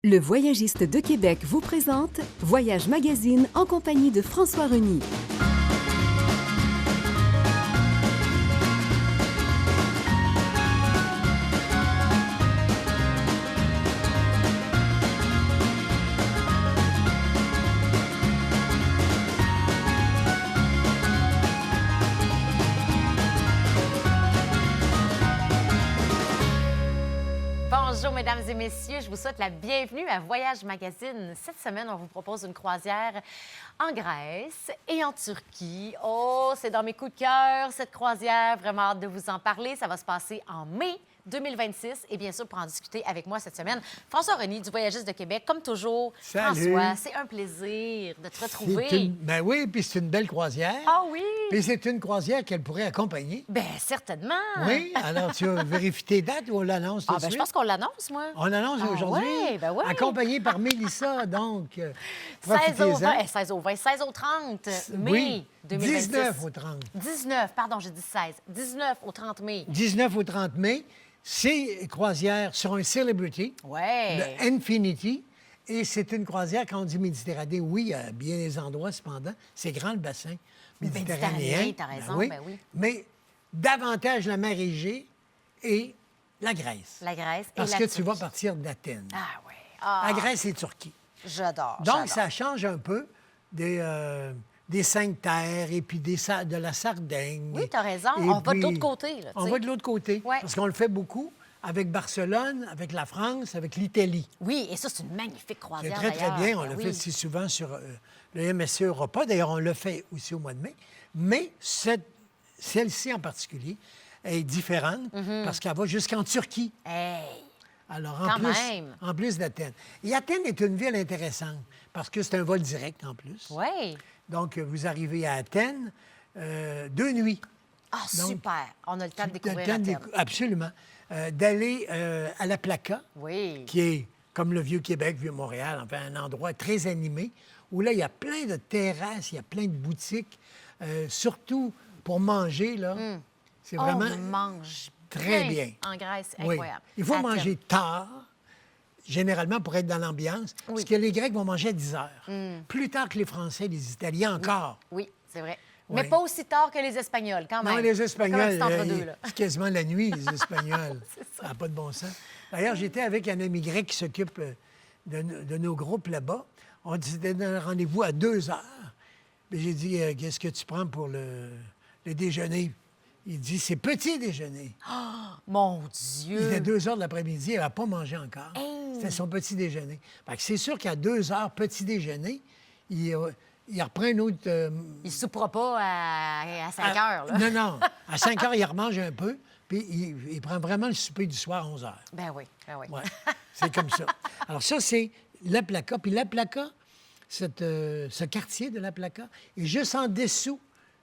Le Voyagiste de Québec vous présente Voyage Magazine en compagnie de François Reny. Bonjour, mesdames et messieurs. Je vous souhaite la bienvenue à Voyage Magazine. Cette semaine, on vous propose une croisière en Grèce et en Turquie. Oh, c'est dans mes coups de cœur, cette croisière. Vraiment hâte de vous en parler. Ça va se passer en mai 2026. Et bien sûr, pour en discuter avec moi cette semaine, François Reny du Voyagiste de Québec. Comme toujours, Salut. François, c'est un plaisir de te retrouver. Ben oui, puis c'est une belle croisière. Ah oui? Puis c'est une croisière qu'elle pourrait accompagner. Bien, certainement. Oui, alors tu as vérifié tes dates ou on l'annonce tout Ah, de ben, je suite? pense qu'on l'annonce, moi. On l'annonce aujourd'hui. Oui, ben oui. Accompagnée par Mélissa, donc. 16 profitez-en. au 20, 16 au 20, 16 au 30 mai Oui, 2026. 19 au 30. 19, pardon, j'ai dit 16. 19 au 30 mai. 19 au 30 mai, c'est croisière sur un Celebrity, Ouais. le Infinity. Et c'est une croisière, quand on dit Méditerranée, oui, il y a bien des endroits, cependant. C'est grand, le bassin méditerranéen. Méditerranéen, t'as raison, ben oui. Mais davantage la mer Égée et la Grèce. La Grèce Parce et la que Turquie. tu vas partir d'Athènes. Ah oui. Ah, La Grèce et Turquie. j'adore. Donc, j'adore. ça change un peu des Cinq Terres et puis de la Sardaigne. Oui, t'as raison. Et On va de puis, l'autre côté, là, tu On sais. va de l'autre côté. Ouais. Parce qu'on le fait beaucoup avec Barcelone, avec la France, avec l'Italie. Oui, et ça, c'est une magnifique C'est croisière, très, très d'ailleurs. bien. On Ben le oui. fait si souvent sur le MSC Europa. D'ailleurs, on le fait aussi au mois de mai. Mais celle-ci en particulier est différente parce qu'elle va jusqu'en Turquie. Hey, Alors, Quand même. en plus d'Athènes. Et Athènes est une ville intéressante parce que c'est un vol direct en plus. oui. Donc, vous arrivez à Athènes 2 nuits. Ah, Donc, super. On a le temps de découvrir Le temps de Athènes. Absolument. D'aller à la Plaka, Oui. qui est comme le Vieux-Québec, Vieux-Montréal, enfin un endroit très animé, où là, il y a plein de terrasses, il y a plein de boutiques, surtout pour manger, là. C'est vraiment On mange très plein bien. en Grèce. Oui. Incroyable. Il faut Athènes. manger tard, généralement pour être dans l'ambiance, parce que les Grecs vont manger à 10 heures. Plus tard que les Français, les Italiens encore. Oui, c'est vrai. Oui. Mais pas aussi tard que les Espagnols, quand même. Non, les Espagnols, Comme un petit entre-deux, là. c'est quasiment la nuit, les Espagnols. Ça n'a pas de bon sens. D'ailleurs, j'étais avec un ami grec qui s'occupe de nos groupes là-bas. On s'était donné un rendez-vous à 2 heures. Puis j'ai dit, qu'est-ce que tu prends pour le déjeuner? Il dit, c'est petit déjeuner. Mon Il était Dieu! 2 heures de l'après-midi, il n'avait pas mangé encore. C'était son petit déjeuner. Fait que c'est sûr qu'à 2 heures, petit déjeuner, il reprend un autre... Il ne soupera pas à 5 heures, là. Non, non. À 5 heures, il remange un peu, puis il prend vraiment le souper du soir à 11 heures. Ben oui, ben oui. Ouais, c'est comme ça. Alors ça, c'est La Plaka. Puis La Plaka, ce quartier de La Plaka est juste en dessous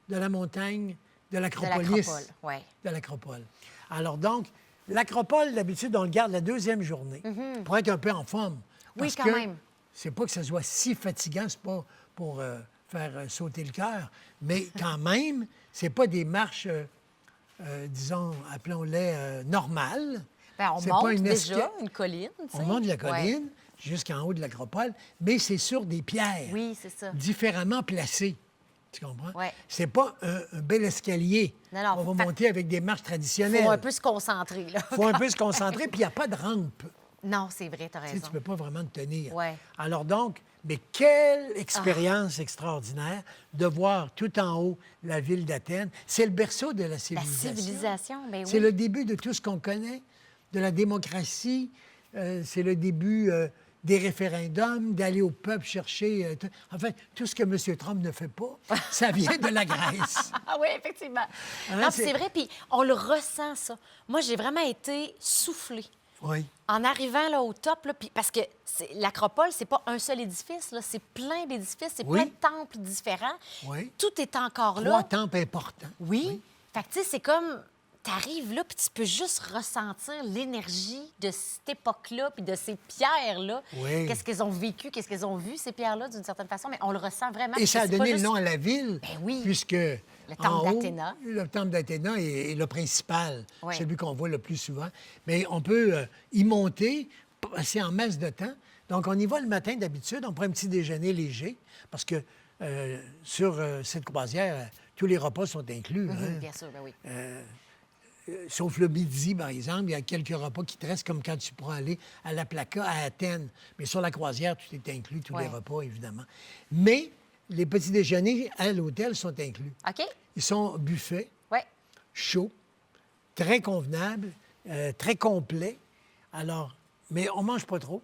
de la montagne de De l'Acropolis. l'acropole, oui. De l'Acropole. Alors donc, l'Acropole, d'habitude, on le garde la deuxième journée pour être un peu en forme. Mhm. Oui, Parce quand que même. c'est pas que ça soit si fatigant, c'est pas pour faire sauter le cœur, mais quand même, c'est pas des marches, disons, appelons-les normales. Ben, on C'est monte pas une déjà une colline, tu sais. On monte la Ouais. colline jusqu'en haut de l'Acropole, mais c'est sur des pierres Oui, c'est ça. différemment placées. Tu comprends? Ouais. C'est pas un bel escalier. Non, non, On va fait- monter avec des marches Il traditionnelles. faut un peu se concentrer, là. Il faut un peu se concentrer, puis il n'y a pas de rampe. Non, c'est vrai, t'as Tu sais, raison. tu peux pas vraiment te tenir. Ouais. Alors donc, mais quelle expérience extraordinaire de voir tout en haut la ville d'Athènes. C'est le berceau de la La civilisation. civilisation, ben oui. C'est le début de tout ce qu'on connaît, de la démocratie. C'est le début des référendums, d'aller au peuple chercher... enfin, tout ce que M. Trump ne fait pas, ça vient de la Grèce. Ah oui, effectivement. Hein, non, puis c'est- c'est vrai, puis on le ressent, ça. Moi, j'ai vraiment été soufflée. Oui. En arrivant là, au top, là, puis parce que l'Acropole, c'est pas un seul édifice, là, c'est plein d'édifices, c'est Oui. plein de temples différents. Oui. Tout est encore 3 là. temples importants. Oui. Fait que, tu sais, c'est comme... T'arrives là, puis tu peux juste ressentir l'énergie de cette époque-là, puis de ces pierres-là. Oui. Qu'est-ce qu'elles ont vécu, qu'est-ce qu'elles ont vu, ces pierres-là, d'une certaine façon. Mais on le ressent vraiment. Et puis ça a c'est pas donné juste- le nom à la ville, Ben oui. puisque le temple d'Athéna. Le temple d'Athéna est le principal, Oui. celui qu'on voit le plus souvent. Mais on peut y monter, passer en masse de temps. Donc, on y va le matin d'habitude. On prend un petit déjeuner léger parce que sur cette croisière, tous les repas sont inclus. Hein. Bien sûr, ben oui. Sauf le midi, par exemple, il y a quelques repas qui te restent, comme quand tu pourras aller à la Plaka, à Athènes. Mais sur la croisière, tout est inclus, tous les repas, évidemment. Mais les petits déjeuners à l'hôtel sont inclus. OK. Ils sont buffets, Oui. chauds, très convenables, très complets. Alors, mais on mange pas trop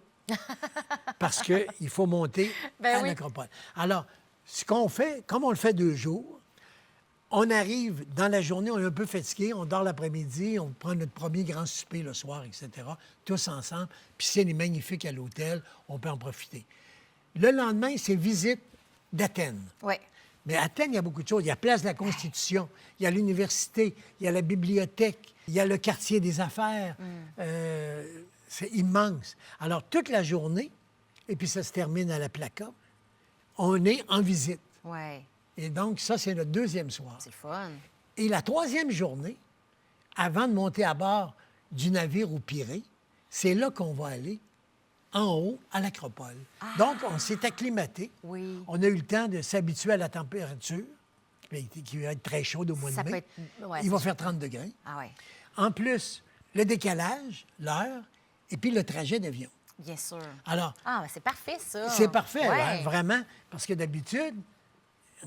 parce qu'il faut monter à l'Acropole. Alors, ce qu'on fait, comme on le fait 2 jours, on arrive dans la journée, on est un peu fatigué, on dort l'après-midi, on prend notre premier grand souper le soir, etc., tous ensemble. Puis c'est magnifique à l'hôtel, on peut en profiter. Le lendemain, c'est visite d'Athènes. Oui. Mais à Athènes, il y a beaucoup de choses. Il y a Place de la Constitution, il y a l'université, il y a la bibliothèque, il y a le quartier des affaires. C'est immense. Alors, toute la journée, et puis ça se termine à la Plaka, on est en visite. Oui. Et donc, ça, c'est notre 2e soir. C'est le fun. Et la 3e journée, avant de monter à bord du navire au Pirée, c'est là qu'on va aller, en haut, à l'Acropole. Donc, on s'est acclimaté. Oui. On a eu le temps de s'habituer à la température, qui va être très chaude au mois de Ça mai. peut être... ouais, Il va c'est faire 30 degrés. Ah oui. En plus, le décalage, l'heure, et puis le trajet d'avion. Bien sûr. Alors, Ah, ben c'est parfait, ça. c'est parfait, Ouais. hein, vraiment, parce que d'habitude,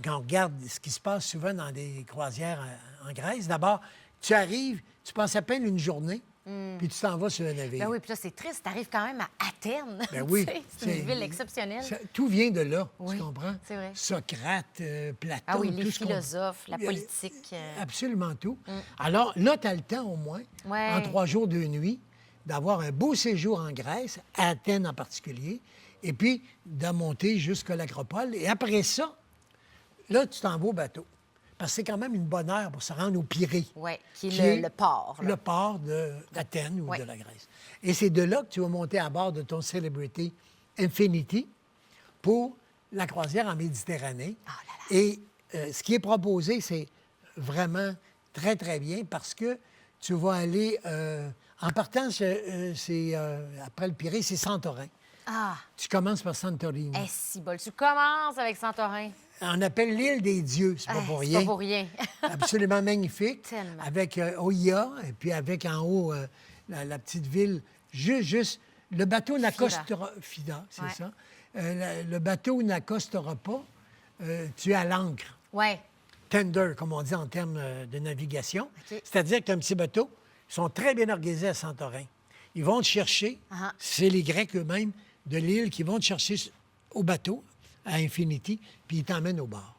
quand on regarde ce qui se passe souvent dans des croisières en Grèce, d'abord, tu arrives, tu passes à peine une journée, puis tu t'en vas sur un navire. Ben oui, puis là, c'est triste. Tu arrives quand même à Athènes. Ben oui. Tu sais, c'est une ville exceptionnelle. Tout vient de là, Oui, tu comprends? c'est vrai. Socrate, Platon, Ah oui, les tout ce qu'on- philosophes, la politique. Absolument tout. Alors là, tu as le temps au moins, Ouais. en 3 jours, 2 nuits, d'avoir un beau séjour en Grèce, à Athènes en particulier, et puis de monter jusqu'à l'Acropole. Et après ça, là, tu t'en vas au bateau. Parce que c'est quand même une bonne heure pour se rendre au Pirée. Oui, qui est le port. là. Le port d'Athènes ou Ouais. de la Grèce. Et c'est de là que tu vas monter à bord de ton Celebrity Infinity pour la croisière en Méditerranée. Oh là là. Et ce qui est proposé, c'est vraiment très, très bien parce que tu vas aller... en partant, après le Pirée, c'est Santorin. Ah, Tu commences par Santorini. si bol. Tu commences avec Santorin. On appelle l'île des dieux, c'est pas pour C'est rien. pas pour rien. Absolument magnifique. Tellement. Avec Oia, et puis avec en haut la petite ville, juste le bateau n'accostera... Fida, c'est Ouais. ça. Le bateau n'accostera pas. Tu es à l'ancre. Oui. Tender, comme on dit en termes de navigation. OK. C'est-à-dire que tu as un petit bateau. Ils sont très bien organisés à Santorin. Ils vont te chercher, Ah. c'est les Grecs eux-mêmes de l'île qui vont te chercher au bateau, à Infinity, puis ils t'emmènent au bar.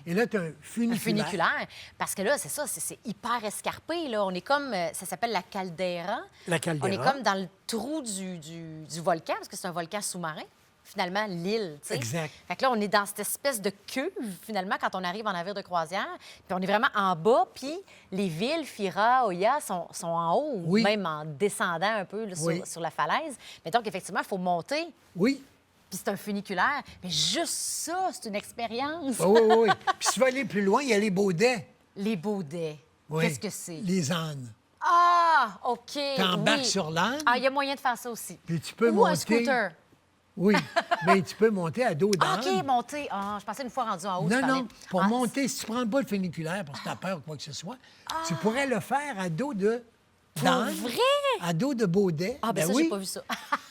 Et là, tu as un Un funiculaire. funiculaire. Parce que là, c'est ça, c'est hyper escarpé. Là. On est comme, ça s'appelle la caldeira. La caldeira. On est comme dans le trou du volcan, parce que c'est un volcan sous-marin. Finalement, l'île, tu sais. Exact. Fait que là, on est dans cette espèce de cuve, finalement, quand on arrive en navire de croisière. Puis on est vraiment en bas, puis les villes, Fira, Oia, sont en haut, ou Oui. même en descendant un peu là, Oui. sur la falaise. Mais donc, effectivement, il faut monter, Oui. puis c'est un funiculaire. Mais juste ça, c'est une expérience. Oui, oui, oui. Puis si tu veux aller plus loin, il y a les Baudets. Les baudets. Oui. Qu'est-ce que c'est? Les ânes. Ah, OK. Tu embarques oui. sur l'âne, Ah, il y a moyen de faire ça aussi. puis tu peux Ou monter... un scooter. Oui, mais tu peux monter à dos Ah, d'âne. OK, monter. Ah, je pensais une fois rendu en haut. tu Non, parlais. non, pour Ah, monter, si tu ne prends pas le funiculaire parce que tu as peur ou quoi que ce soit, tu pourrais le faire à dos de d'âne. vrai? À dos de baudet. Ah, ben ça, oui. j'ai pas vu ça.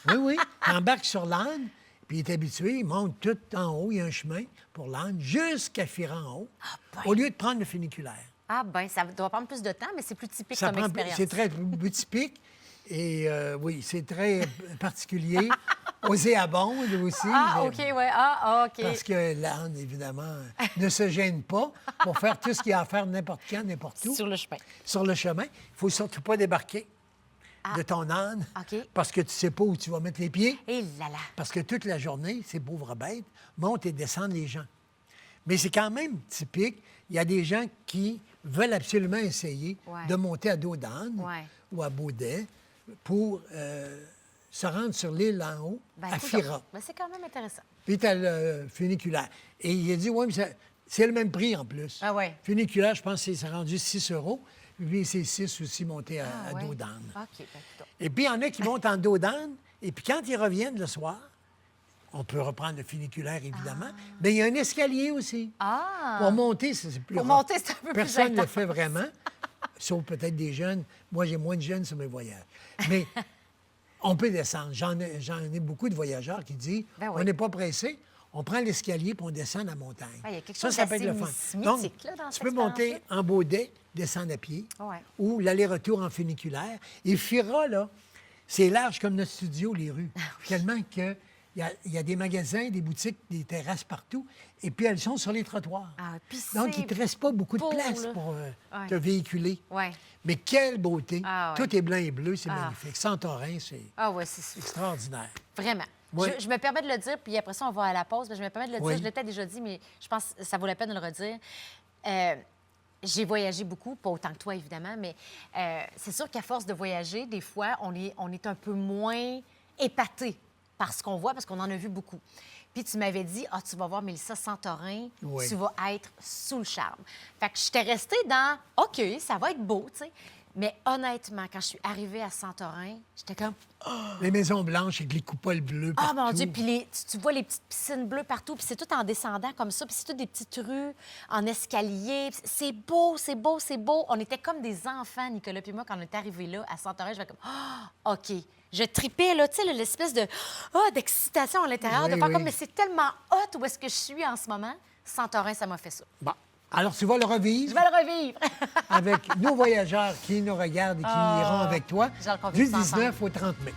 Oui, oui. Tu embarques sur l'âne, puis il est habitué, il monte tout en haut, il y a un chemin pour l'âne jusqu'à Fira en haut, ben. au lieu de prendre le funiculaire. Ah, ben ça doit prendre plus de temps, mais c'est plus typique Ça comme prend- expérience. C'est très plus typique. Et oui, c'est très particulier. Nauséabonde aussi. Ah, OK, ouais. Ah, OK. Parce que l'âne, évidemment, ne se gêne pas pour faire tout ce qu'il y a à faire n'importe quand, n'importe où. Sur le chemin. Sur le chemin, il ne faut surtout pas débarquer de ton âne OK. parce que tu ne sais pas où tu vas mettre les pieds. Et là là. Parce que toute la journée, ces pauvres bêtes montent et descendent les gens. Mais c'est quand même typique. Il y a des gens qui veulent absolument essayer Ouais. de monter à dos d'âne Ouais. ou à Baudet pour se rendre sur l'île en haut, Ben, à écoute, Fira. ben, c'est quand même intéressant. Puis tu as le funiculaire. Et il a dit, oui, mais c'est le même prix en plus. Ah ouais. Funiculaire, je pense que c'est rendu 6 €. Puis c'est 6 aussi monté à ouais. dos d'âne. OK, ben, écoute. Et puis il y en a qui montent en dos d'âne. Et puis quand ils reviennent le soir, on peut reprendre le funiculaire, évidemment. Mais il y a un escalier aussi. Ah! Pour monter, c'est plus Pour rare. monter, c'est un peu Personne plus ne le intense. fait vraiment, sauf peut-être des jeunes. Moi, j'ai moins de jeunes sur mes voyages. Mais on peut descendre. J'en ai beaucoup de voyageurs qui disent Ben oui. on n'est pas pressé, on prend l'escalier puis on descend la montagne. Ah, il y a quelque chose Ça peut être le d'assez fun. mythique, là, dans tu cette peux monter expérience-là. en baudet, descendre à pied, Ouais. ou l'aller-retour en funiculaire. Et Fira, là, c'est large comme notre studio, les rues. Tellement que il y a des magasins, des boutiques, des terrasses partout, et puis elles sont sur les trottoirs. Ah, puis Donc, il ne te reste pas beaucoup de beau, place là. pour Ouais. te véhiculer. Ouais. Mais quelle beauté! Ah, ouais. Tout est blanc et bleu, c'est Ah. magnifique. Santorin, c'est Ah oui, c'est extraordinaire. vraiment. Oui. Je me permets de le dire, puis après ça, on va à la pause. Mais je me permets de le dire, Oui. je l'ai peut-être déjà dit, mais je pense que ça vaut la peine de le redire. J'ai voyagé beaucoup, pas autant que toi, évidemment, mais c'est sûr qu'à force de voyager, des fois, on est un peu moins épaté par ce qu'on voit, parce qu'on en a vu beaucoup. Puis tu m'avais dit, ah, tu vas voir Mélissa Santorin, Oui. tu vas être sous le charme. Fait que j'étais restée dans, OK, ça va être beau, tu sais. Mais honnêtement, quand je suis arrivée à Santorin, j'étais comme, Les maisons blanches avec les coupoles bleues ah, partout. mon Dieu! Puis tu vois les petites piscines bleues partout, puis c'est tout en descendant comme ça, puis c'est tout des petites rues en escalier. Puis c'est beau, c'est beau, c'est beau. On était comme des enfants, Nicolas puis moi, quand on est arrivés là, à Santorin. Je vais comme, ah, OK. Je tripais, là, tu sais, là, l'espèce de, d'excitation à l'intérieur, Oui, de faire oui. comme, mais c'est tellement hot où est-ce que je suis en ce moment. Santorin, ça m'a fait ça. Bon. Alors, tu vas le Je revivre vais le revivre. avec nos voyageurs qui nous regardent et qui iront avec toi J'ai hâte qu'on vive du ça 19 au 30 mai.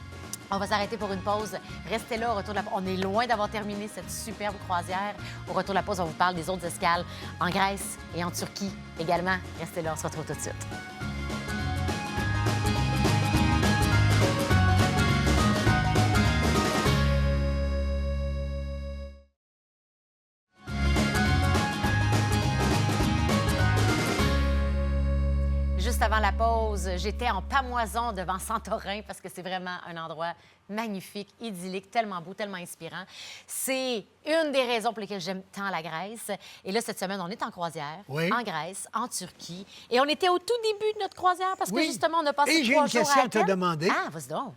On va s'arrêter pour une pause. Restez là au retour de la... On est loin d'avoir terminé cette superbe croisière. Au retour de la pause, on vous parle des autres escales en Grèce et en Turquie également. Restez là, on se retrouve tout de suite. Juste avant la pause, j'étais en pamoison devant Santorin parce que c'est vraiment un endroit magnifique, idyllique, tellement beau, tellement inspirant. C'est une des raisons pour lesquelles j'aime tant la Grèce. Et là, cette semaine, on est en croisière, Oui. en Grèce, en Turquie. Et on était au tout début de notre croisière parce que Oui. justement, on a passé Et j'ai 3 une jours question à à te Athènes. demander. Ah, vas-y donc.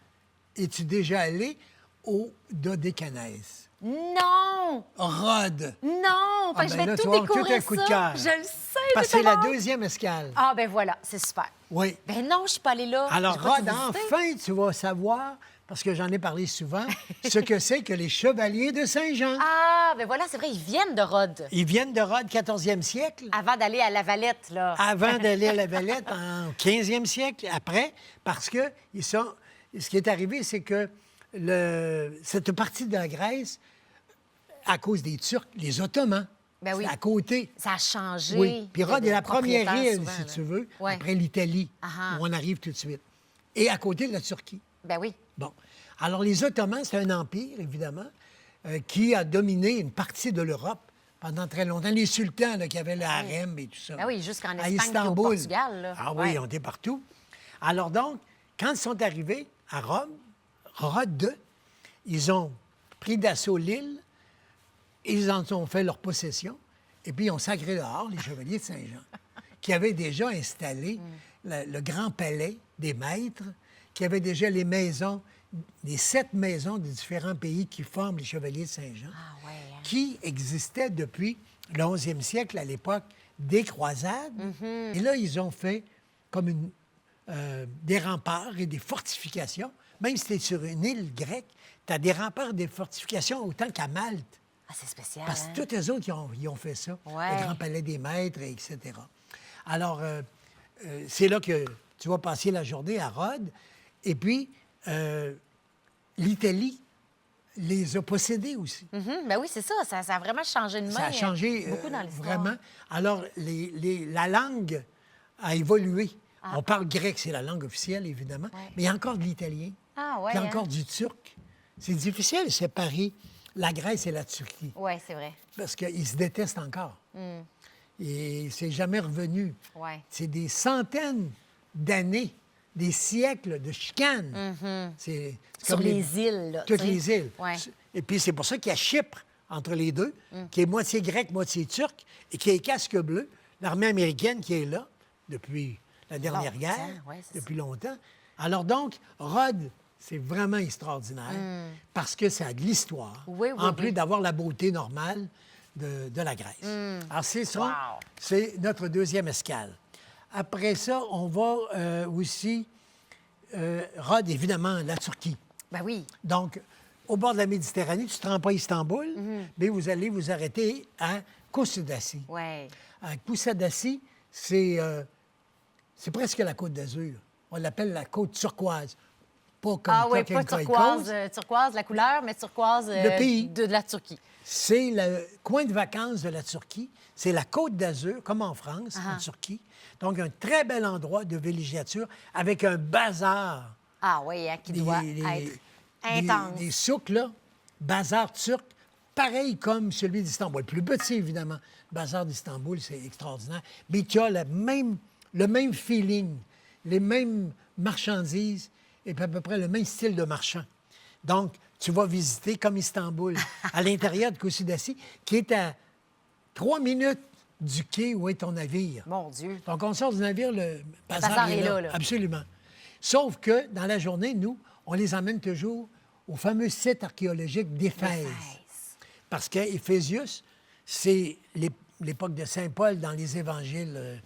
Es-tu déjà allé au Dodécanèse? Non! Rhodes. Non! Fait que je ben vais là, tu tout vas avoir tout découvrir un coup de ça. cœur. Je le sais, Parce que j'ai c'est la tellement hâte. deuxième escale. Ah, ben voilà, c'est super. Oui. Ben non, je suis pas allée là. Alors, J'ai pas tout Rhodes, visité. enfin, tu vas savoir, parce que j'en ai parlé souvent, ce que c'est que les chevaliers de Saint-Jean. Ah, ben voilà, c'est vrai, ils viennent de Rhodes. Ils viennent de Rhodes, 14e siècle, Avant d'aller à La Valette, là. avant d'aller à la Valette en 15e siècle, après, parce que ce qui est arrivé, c'est que cette partie de la Grèce, à cause des Turcs, les Ottomans, Ben oui. c'est à côté. Ça a changé. Oui. Puis Rhodes Il y est a la des première propriétaires île, souvent, si là. tu veux, Ouais. après l'Italie, Ah ah. où on arrive tout de suite. Et à côté de la Turquie. Ben oui. Bon. Alors, les Ottomans, c'est un empire, évidemment, qui a dominé une partie de l'Europe pendant très longtemps. Les sultans, là, qui avaient le harem et tout ça. Ben oui, jusqu'en À Espagne puis au Istanbul. Portugal, là. Ah oui, Ouais. on était partout. Alors donc, quand ils sont arrivés à Rhodes, ils ont pris d'assaut l'île, ils en ont fait leur possession, et puis ils ont sacré dehors les chevaliers de Saint-Jean, qui avaient déjà installé le grand palais des maîtres, qui avaient déjà les maisons, les 7 maisons des différents pays qui forment les chevaliers de Saint-Jean, Ah ouais, hein. qui existaient depuis le 11e siècle, à l'époque des croisades. Et là, ils ont fait comme des remparts et des fortifications. Même si tu es sur une île grecque, tu as des remparts et des fortifications autant qu'à Malte. Ah, c'est spécial, Parce hein? que tous les autres, ils ont fait ça. Ouais. Le Grand Palais des Maîtres, etc. Alors, c'est là que tu vas passer la journée à Rhodes. Et puis, l'Italie les a possédés aussi. Mhm, ben oui, c'est ça. Ça a vraiment changé de main. Ça a changé beaucoup dans l'histoire. vraiment. Alors, la langue a évolué. On parle grec, c'est la langue officielle, évidemment, Ouais. mais il y a encore de l'italien. Ah ouais, Puis hein? encore du turc. C'est difficile de séparer la Grèce et la Turquie Oui, c'est vrai. parce qu'ils se détestent encore. Et c'est jamais revenu. Ouais. C'est des centaines d'années, des siècles de chicanes. C'est Sur comme les îles, là. toutes tu sais. les îles. Ouais. Et puis, c'est pour ça qu'il y a Chypre entre les deux, qui est moitié grec, moitié turc, et qui est casque bleu, l'armée américaine qui est là depuis la dernière Longtemps, guerre, ouais, c'est depuis longtemps. Alors donc, Rhodes, C'est vraiment extraordinaire parce que ça a de l'histoire, Oui, oui, en plus oui. d'avoir la beauté normale de la Grèce. Alors, c'est ça, Wow. c'est notre deuxième escale. Après ça, on va aussi, Rhodes, évidemment, la Turquie. Ben oui. Donc, au bord de la Méditerranée, tu ne te rends pas à Istanbul, mais vous allez vous arrêter à Kusadasi. Ouais. À Kusadasi, c'est presque la Côte d'Azur. On l'appelle la Côte turquoise. Pas comme Ah oui, Coq pas and turquoise, Caicos. turquoise, la couleur, mais turquoise Le pays. de la Turquie. C'est le coin de vacances de la Turquie. C'est la Côte d'Azur, comme en France, en Turquie. Donc, un très bel endroit de villégiature avec un bazar. Ah oui, hein, qui doit être intense. Des souks, là, bazar turc, pareil comme celui d'Istanbul. Plus petit, évidemment. Bazar d'Istanbul, c'est extraordinaire. Mais tu as le même feeling, les mêmes marchandises et puis à peu près le même style de marchand. Donc, tu vas visiter comme Istanbul, à l'intérieur de Kusadasi, qui est à 3 minutes du quai où est ton navire. Mon Dieu. Donc, on sort du navire, le bazar est là, là. Absolument. Sauf que, dans la journée, nous, on les emmène toujours au fameux site archéologique d'Éphèse. Éphèse. Parce qu'Éphésius, c'est l'époque de Saint Paul dans les évangiles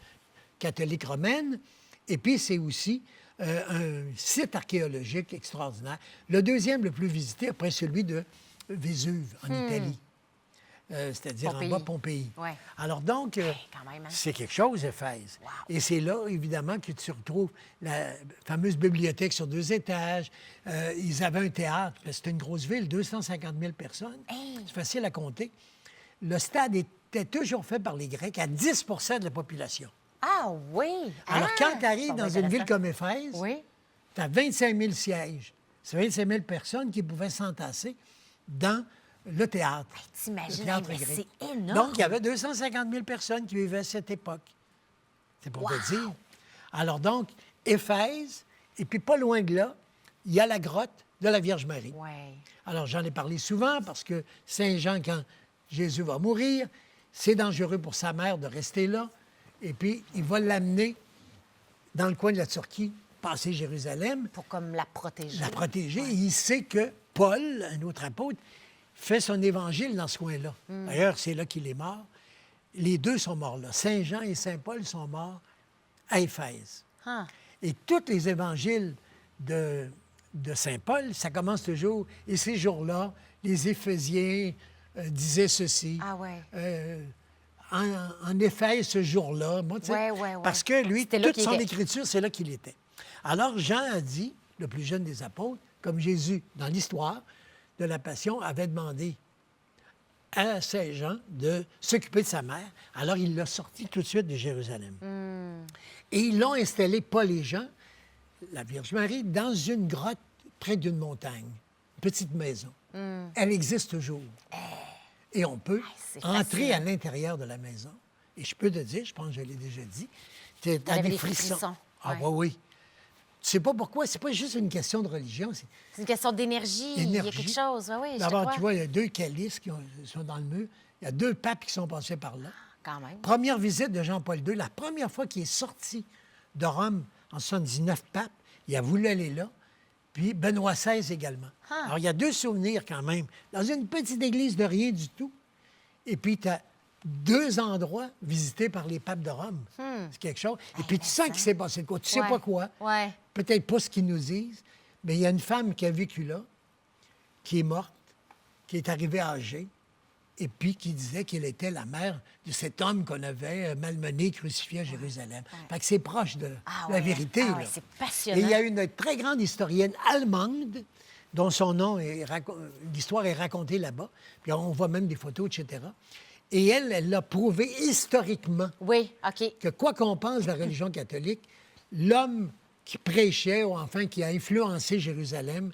catholiques romaines. Et puis, c'est aussi un site archéologique extraordinaire. Le deuxième le plus visité, après celui de Vésuve, en Italie. C'est-à-dire Pompéi. en bas Pompéi. Ouais. Alors donc, quand même, hein? c'est quelque chose, Éphèse. Wow. Et c'est là, évidemment, que tu retrouves la fameuse bibliothèque sur 2 étages. Ils avaient un théâtre, parce que c'était une grosse ville, 250 000 personnes. C'est facile à compter. Le stade était toujours fait par les Grecs à 10 de la population. Ah oui! Alors, Ah! quand tu arrives Ça dans va une ville intéressant. comme Éphèse, Oui. tu as 25 000 sièges. C'est 25 000 personnes qui pouvaient s'entasser dans le théâtre. T'imagines, Le théâtre mais grec. c'est énorme. Donc, il y avait 250 000 personnes qui vivaient à cette époque. C'est pour te dire. Alors donc, Éphèse, et puis pas loin de là, il y a la grotte de la Vierge Marie. Oui. Alors, j'en ai parlé souvent parce que Saint-Jean, quand Jésus va mourir, c'est dangereux pour sa mère de rester là. Et puis, il va l'amener dans le coin de la Turquie, passer Jérusalem, Pour comme la protéger. la protéger. Et il sait que Paul, un autre apôtre, fait son évangile dans ce coin-là. D'ailleurs, c'est là qu'il est mort. Les deux sont morts là. Saint Jean et Saint Paul sont morts à Éphèse. Ah. Et tous les évangiles de Saint Paul, ça commence toujours, et ces jours-là, les Éphésiens disaient ceci. Ah ouais. En Éphèse, ce jour-là, moi, tu sais, Ouais, ouais, ouais. parce que lui, C'était là toute qu'il son était. écriture, c'est là qu'il était. Alors, Jean a dit, le plus jeune des apôtres, comme Jésus, dans l'histoire de la Passion, avait demandé à Saint Jean de s'occuper de sa mère. Alors, il l'a sorti tout de suite de Jérusalem. Et ils l'ont installé, Paul et Jean, la Vierge Marie, dans une grotte près d'une montagne, une petite maison. Elle existe toujours. Et on peut c'est entrer fascinant. à l'intérieur de la maison. Et je peux te dire, je pense que je l'ai déjà dit, tu as avait des des frissons. frissons, Ah ouais. oui, oui. Tu sais pas pourquoi, c'est pas juste une question de religion, c'est C'est une question d'énergie. Il y a l'énergie. quelque chose. Oui, je te D'abord, crois. tu vois, il y a 2 calices qui sont dans le mur. Il y a 2 papes qui sont passés par là. Quand même. Première visite de Jean-Paul II, la première fois qu'il est sorti de Rome en 79 papes, il a voulu aller là. Puis Benoît XVI également. Ah. Alors, il y a 2 souvenirs quand même. Dans une petite église de rien du tout. Et puis, tu as 2 endroits visités par les papes de Rome. C'est quelque chose. Et puis, tu sens qu'il s'est passé de quoi. Tu sais Ouais. pas quoi. Ouais. Peut-être pas ce qu'ils nous disent. Mais il y a une femme qui a vécu là, qui est morte, qui est arrivée âgée, et puis qui disait qu'elle était la mère de cet homme qu'on avait malmené, crucifié à Jérusalem. Fait que c'est proche de Ah la ouais, vérité. ah là. ouais, c'est passionnant. Et il y a une très grande historienne allemande dont son nom est l'histoire est racontée là-bas. Puis on voit même des photos, etc. Et elle l'a prouvé historiquement Oui, OK. que quoi qu'on pense de la religion catholique, l'homme qui prêchait, ou enfin qui a influencé Jérusalem,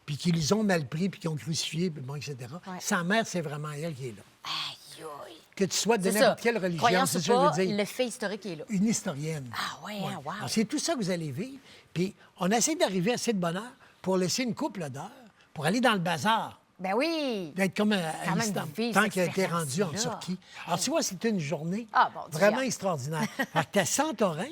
puis qu'ils ont mal pris, puis qu'ils ont crucifié, puis bon, etc., Ouais. sa mère, c'est vraiment elle qui est là. Aïe, aïe. Que tu sois de C'est n'importe ça. quelle religion, Croyance c'est ou ça que je pas, veux dire. le fait historique est là. Une historienne. Ah ouais, hein, wow. Alors, c'est tout ça que vous allez vivre. Puis on essaie d'arriver à cette bonne heure pour laisser une couple d'heures, pour aller dans le bazar, Ben oui. d'être comme à Quand même Istanbul, vivre tant cette qu'il a été rendu en expérience-là. Turquie. Alors, tu vois, c'est une journée Ah, bon, Dieu, vraiment j'ai hâte. extraordinaire. Tu as Santorin,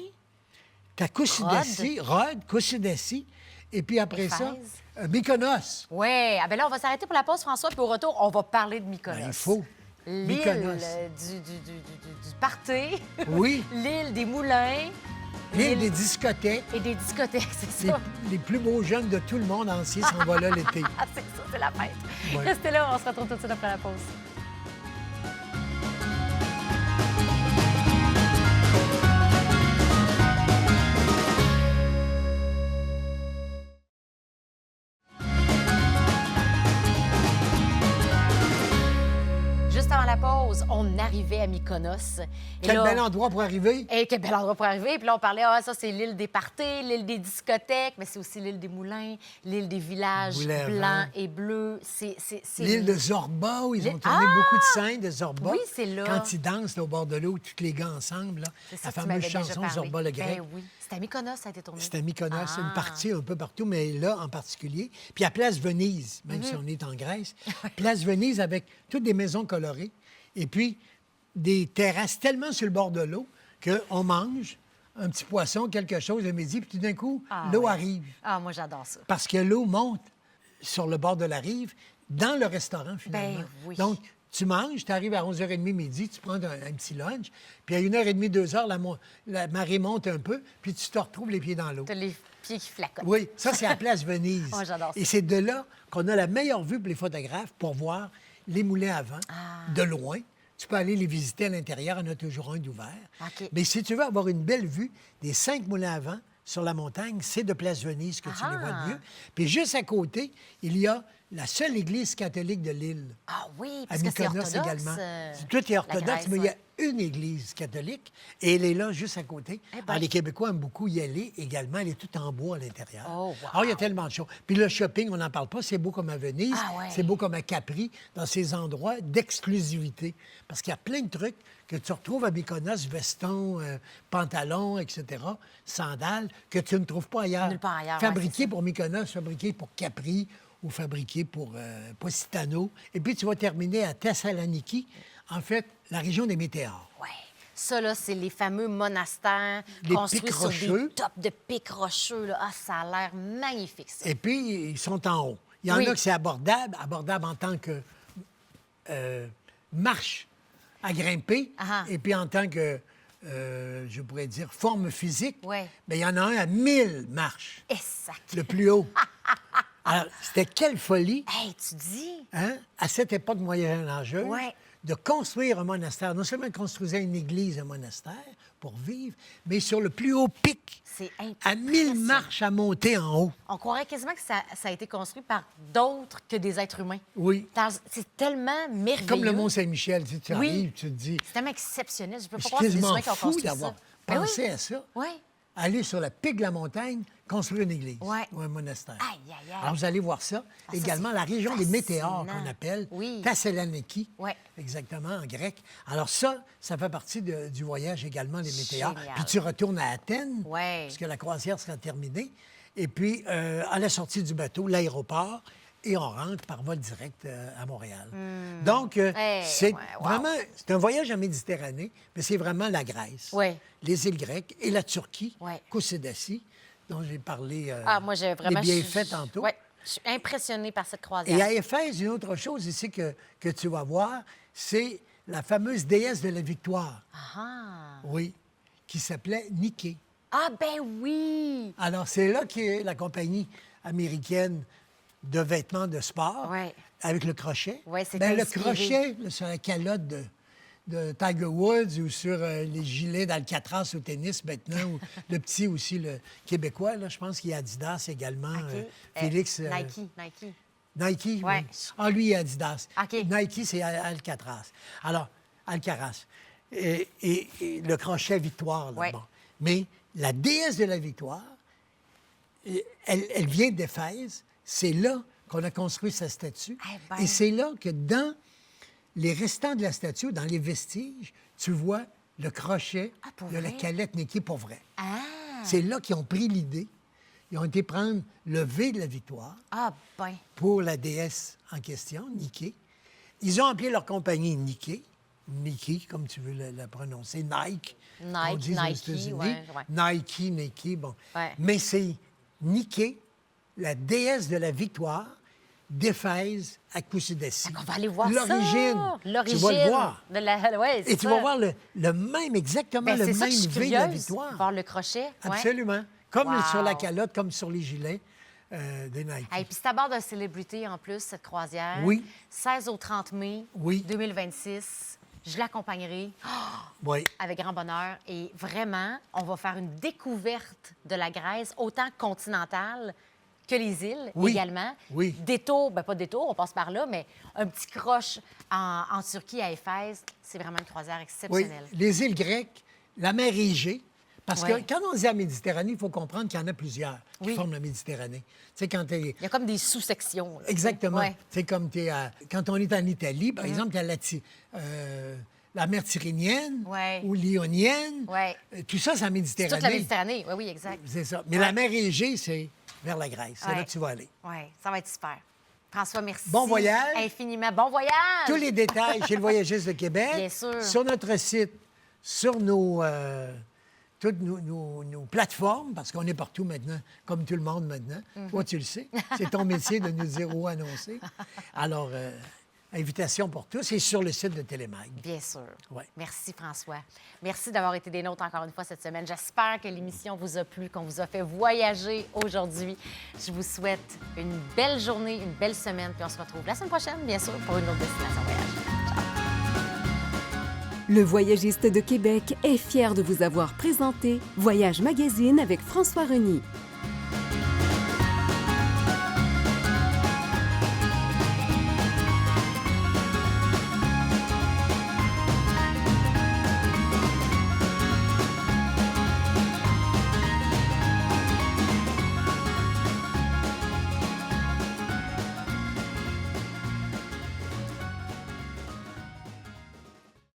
tu as Kusadasi, Rhodes, Kusadasi, Et puis après ça, Éphèse. Mykonos. Oui. Ah ben là, on va s'arrêter pour la pause, François, puis au retour, on va parler de Mykonos. Ben, il faut. L'île Mykonos. du party. Oui. L'île des moulins. L'île des discothèques. Et des discothèques, c'est Les, ça. les plus beaux jeunes de tout le monde entier s'en vont là l'été. Ah, c'est ça, c'est la fête. Ouais. Restez là, on se retrouve tout de suite après la pause. Juste avant la pause, on arrivait à Mykonos. Et Quel là- bel endroit pour arriver. Et quel bel endroit pour arriver. Puis là, on parlait, ah, ça, c'est l'île des parties, l'île des discothèques, mais c'est aussi l'île des moulins, l'île des villages Moulins à blancs vent. et bleus. C'est L'île de Zorba, où ils ont L'île- tourné Ah! beaucoup de scènes de Zorba. Oui, c'est là. Quand ils dansent là, au bord de l'eau, tous les gars ensemble. Là, C'est ça la que tu fameuse m'avais déjà chanson parlé. Zorba le grec. Ben oui. C'était à Mykonos, ça a été tourné. C'est à Mykonos, c'est une Ah. partie un peu partout, mais là en particulier. Puis à Place Venise, Mhm. même si on est en Grèce, Place Venise avec toutes des maisons colorées et puis des terrasses tellement sur le bord de l'eau qu'on mange un petit poisson, quelque chose le midi, puis tout d'un coup, Ah, l'eau ouais. arrive. Ah, moi, j'adore ça. Parce que l'eau monte sur le bord de la rive dans le restaurant, finalement. Ben oui. Donc, tu manges, tu arrives à 11h30 midi, tu prends un petit lunch, puis à 1h30, 2h, la marée monte un peu, puis tu te retrouves les pieds dans l'eau. T'as les pieds qui flacotent. Oui, ça, c'est à Place Venise. Oh, j'adore ça. Et c'est de là qu'on a la meilleure vue pour les photographes pour voir les moulins à vent Ah. de loin. Tu peux aller les visiter à l'intérieur, il y en a toujours un d'ouvert. OK. Mais si tu veux avoir une belle vue des 5 moulins à vent sur la montagne, c'est de Place Venise que tu les vois Ah. le mieux. Puis juste à côté, il y a la seule église catholique de l'île. Ah oui, À parce que c'est Mykonos orthodoxe. également. euh, Tout est la orthodoxe, Grèce, mais il y a ouais. une église catholique et elle est là juste à côté. Eh ben. Alors, les Québécois aiment beaucoup y aller également. Elle est toute en bois à l'intérieur. Oh, wow. Alors, il y a tellement de choses. Puis le shopping, on n'en parle pas. C'est beau comme à Venise. Ah ouais. C'est beau comme à Capri, dans ces endroits d'exclusivité. Parce qu'il y a plein de trucs que tu retrouves à Mykonos, veston, pantalon, etc., sandales, que tu ne trouves pas ailleurs. Nulle part ailleurs, ouais, Fabriqués c'est ça. pour Mykonos, fabriqués pour Capri ou fabriqués pour Positano. Et puis, tu vas terminer à Thessaloniki, en fait, la région des météores. Oui. Ça, là, c'est les fameux monastères Les construits pics sur rocheux. des tops de pics rocheux. Là. Ah, ça a l'air magnifique, ça. Et puis, ils sont en haut. Il y en Oui. a que c'est abordable en tant que marche à grimper, Ah. et puis en tant que, je pourrais dire, forme physique. Ouais. Bien, il y en a un à 1000 marches, Et ça... le plus haut. Alors, c'était quelle folie, Hey, tu dis... hein, à cette époque moyenâgeuse, Ouais. de construire un monastère. Non seulement ils construisaient une église, un monastère, pour vivre, mais sur le plus haut pic, C'est à 1000 impressionnant. marches à monter en haut. On croirait quasiment que ça a été construit par d'autres que des êtres humains. Oui. C'est tellement merveilleux. Comme le Mont-Saint-Michel, tu Oui. arrives, tu te dis, C'est tellement exceptionnel. Je peux pas c'est croire que c'est des quasiment humains qui ont fou construit d'avoir ça. Ben pensé oui. à ça. Oui. Aller sur le pic de la montagne, construire une église Ouais. ou un monastère. Aïe, aïe, aïe. Alors, vous allez voir ça. Ah, ça, Également, c'est la région des météores fascinant. qu'on appelle Oui. Thessaloniki, Ouais. exactement, en grec. Alors ça fait partie du voyage également, les météores. Génial. Puis tu retournes à Athènes, Ouais. puisque la croisière sera terminée. Et puis, à la sortie du bateau, l'aéroport, et on rentre par vol direct à Montréal. Donc, c'est ouais, wow. vraiment... C'est un voyage en Méditerranée, mais c'est vraiment la Grèce, Ouais. les îles grecques et la Turquie, Ouais. Koussédassi, dont j'ai parlé Ah, moi, j'ai vraiment... les bienfaits tantôt. Oui. Je suis impressionnée par cette croisière. Et à Éphèse, une autre chose ici que tu vas voir, c'est la fameuse déesse de la victoire, Ah. oui, qui s'appelait Nike. Ah, ben oui! Alors, c'est là qu'est la compagnie américaine de vêtements de sport, Ouais. avec le crochet. Ouais, c'est Ben, le inspiré. crochet là, sur la calotte de Tiger Woods ou sur les gilets d'Alcatraz au tennis maintenant, ou le petit aussi, le Québécois, là, je pense qu'il y a Adidas également. OK. Félix... Nike. Nike, Ouais. oui. Ah, lui, il est Adidas. OK. Nike, c'est Alcatraz. Alors, Alcaraz. Et le crochet victoire, là, Ouais. bon. Mais la déesse de la victoire, elle vient d'Éphèse. C'est là qu'on a construit sa statue. Eh ben. Et c'est là que dans les restants de la statue, dans les vestiges, tu vois le crochet Ah, pour de la vrai? calette Nike pour vrai. Ah! C'est là qu'ils ont pris l'idée. Ils ont été prendre le V de la victoire Ah, ben. pour la déesse en question, Nike. Ils ont appelé leur compagnie Nike, comme tu veux la prononcer, Nike. Nike, qu'on dit aux Nike, États-Unis. ouais. Nike, bon. Ouais. Mais c'est Nike la déesse de la victoire d'Éphèse à Coussidassi. On va aller voir l'origine. ça. Tu vas le voir. Ouais, Et tu vas voir le même, exactement ben, le c'est ça même que je suis V de la curieuse, victoire. voir le crochet. Ouais. Absolument. Comme Wow. sur la calotte, comme sur les gilets des Nike. Et puis c'est à bord d'un célébrité en plus, cette croisière. Oui. 16 au 30 mai Oui. 2026. Je l'accompagnerai Oui. avec grand bonheur. Et vraiment, on va faire une découverte de la Grèce, autant continentale que les îles Oui. également. Oui. Détour, ben pas détour, on passe par là, mais un petit croche en Turquie, à Éphèse. C'est vraiment une croisière Oui, exceptionnelle. les îles grecques, la mer Égée. Parce Ouais. que quand on dit la Méditerranée, il faut comprendre qu'il y en a plusieurs qui Oui. forment la Méditerranée. Tu sais, quand tu Il y a comme des sous-sections. là. Exactement. Ouais. C'est comme quand on est en Italie, Mm-hmm. par exemple, il y a la mer Tyrrhénienne Ouais. ou Lionienne. Ouais. Tout ça, c'est la C'est Méditerranée. toute la Méditerranée. Oui, oui, exact. C'est ça. Mais la mer Égée, c'est vers la Grèce. C'est là Ouais. que tu vas aller. Oui, ça va être super. François, merci. Bon voyage. Infiniment. Bon voyage. Tous les détails chez le Voyagiste de Québec. Bien sûr. Sur notre site, sur toutes nos plateformes, parce qu'on est partout maintenant, comme tout le monde maintenant. Mm-hmm. Toi, tu le sais. C'est ton métier de nous dire où annoncer. Alors, invitation pour tous et sur le site de Télémag. Bien sûr. Ouais. Merci, François. Merci d'avoir été des nôtres encore une fois cette semaine. J'espère que l'émission vous a plu, qu'on vous a fait voyager aujourd'hui. Je vous souhaite une belle journée, une belle semaine, puis on se retrouve la semaine prochaine, bien sûr, pour une autre destination voyage. Le Voyagiste de Québec est fier de vous avoir présenté Voyage Magazine avec François Reny.